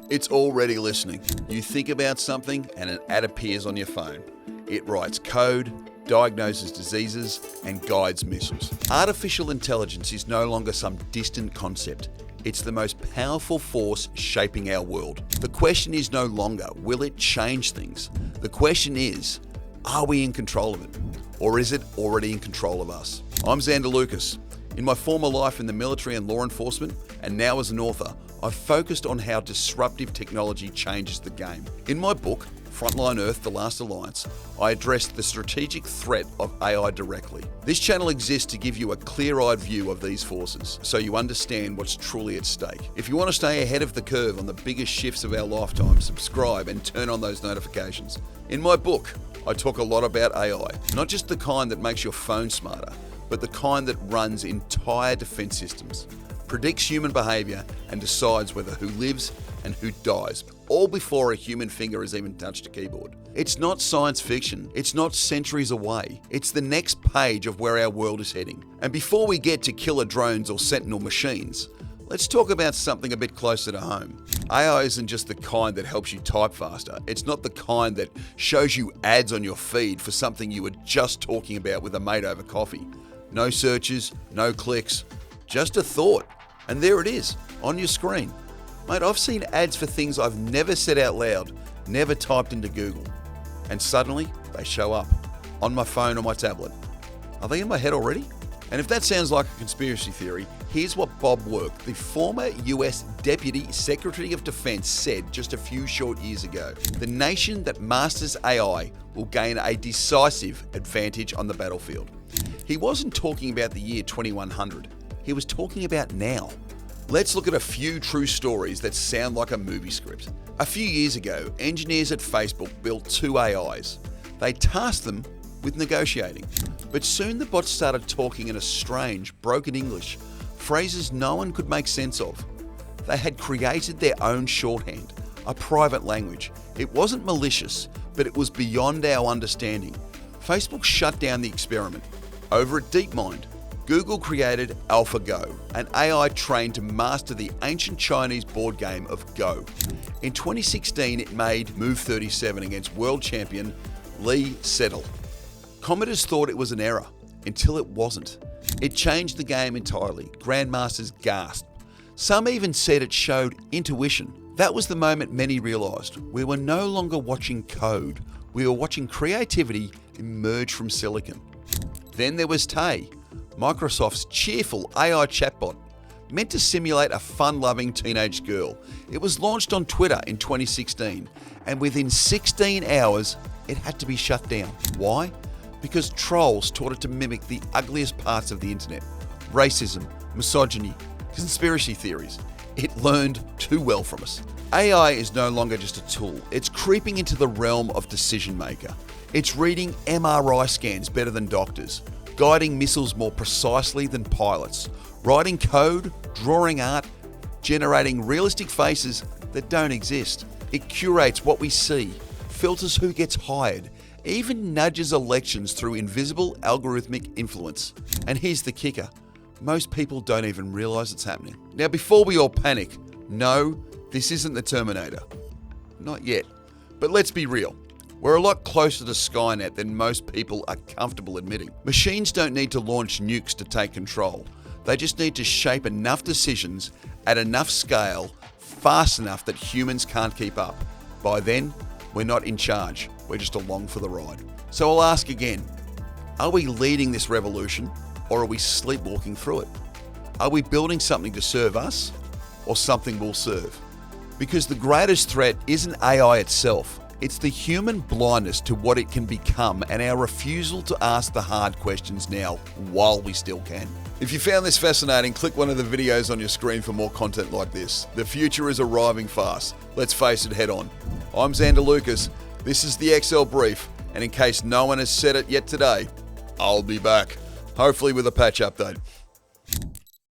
It's already listening. You think about something and an ad appears on your phone. It writes code, diagnoses diseases, and guides missiles. Artificial intelligence is no longer some distant concept. It's the most powerful force shaping our world. The question is no longer, will it change things? The question is, are we in control of it? Or is it already in control of us? I'm Xander Lucas. In my former life in the military and law enforcement, and now as an author, I've focused on how disruptive technology changes the game. In my book, FRONTLINE EARTH, The Last Alliance, I addressed the strategic threat of AI directly. This channel exists to give you a clear-eyed view of these forces, so you understand what's truly at stake. If you want to stay ahead of the curve on the biggest shifts of our lifetime, subscribe and turn on those notifications. In my book, I talk a lot about AI, not just the kind that makes your phone smarter, but the kind that runs entire defense systems, predicts human behavior, and decides whether who lives and who dies, all before a human finger has even touched a keyboard. It's not science fiction. It's not centuries away. It's the next page of where our world is heading. And before we get to killer drones or sentinel machines, let's talk about something a bit closer to home. AI isn't just the kind that helps you type faster. It's not the kind that shows you ads on your feed for something you were just talking about with a mate over coffee. No searches, no clicks, just a thought. And there it is, on your screen. Mate, I've seen ads for things I've never said out loud, never typed into Google. And suddenly, they show up, on my phone or my tablet. Are they in my head already? And if that sounds like a conspiracy theory, here's what Bob Work, the former US Deputy Secretary of Defense, said just a few short years ago. The nation that masters AI will gain a decisive advantage on the battlefield. He wasn't talking about the year 2100. He was talking about now. Let's look at a few true stories that sound like a movie script. A few years ago, engineers at Facebook built two AIs. They tasked them with negotiating. But soon the bots started talking in a strange, broken English, phrases no one could make sense of. They had created their own shorthand, a private language. It wasn't malicious, but it was beyond our understanding. Facebook shut down the experiment. Over at DeepMind, Google created AlphaGo, an AI trained to master the ancient Chinese board game of Go. In 2016, it made move 37 against world champion Lee Sedol. Commenters thought it was an error, until it wasn't. It changed the game entirely. Grandmasters gasped. Some even said it showed intuition. That was the moment many realised. We were no longer watching code. We were watching creativity emerge from silicon. Then there was Tay, Microsoft's cheerful AI chatbot, meant to simulate a fun-loving teenage girl. It was launched on Twitter in 2016, and within 16 hours, it had to be shut down. Why? Because trolls taught it to mimic the ugliest parts of the internet. Racism, misogyny, conspiracy theories. It learned too well from us. AI is no longer just a tool. It's creeping into the realm of decision maker. It's reading MRI scans better than doctors, guiding missiles more precisely than pilots, writing code, drawing art, generating realistic faces that don't exist. It curates what we see, filters who gets hired, even nudges elections through invisible algorithmic influence. And here's the kicker. Most people don't even realise it's happening. Now, before we all panic, no, this isn't the Terminator. Not yet. But let's be real. We're a lot closer to Skynet than most people are comfortable admitting. Machines don't need to launch nukes to take control. They just need to shape enough decisions at enough scale, fast enough that humans can't keep up. By then, we're not in charge. We're just along for the ride. So I'll ask again, are we leading this revolution, or are we sleepwalking through it? Are we building something to serve us, or something we'll serve? Because the greatest threat isn't AI itself. It's the human blindness to what it can become and our refusal to ask the hard questions now while we still can. If you found this fascinating, click one of the videos on your screen for more content like this. The future is arriving fast. Let's face it head on. I'm Xander Lucas. This is the XL Brief, and in case no one has said it yet today, I'll be back, hopefully with a patch update.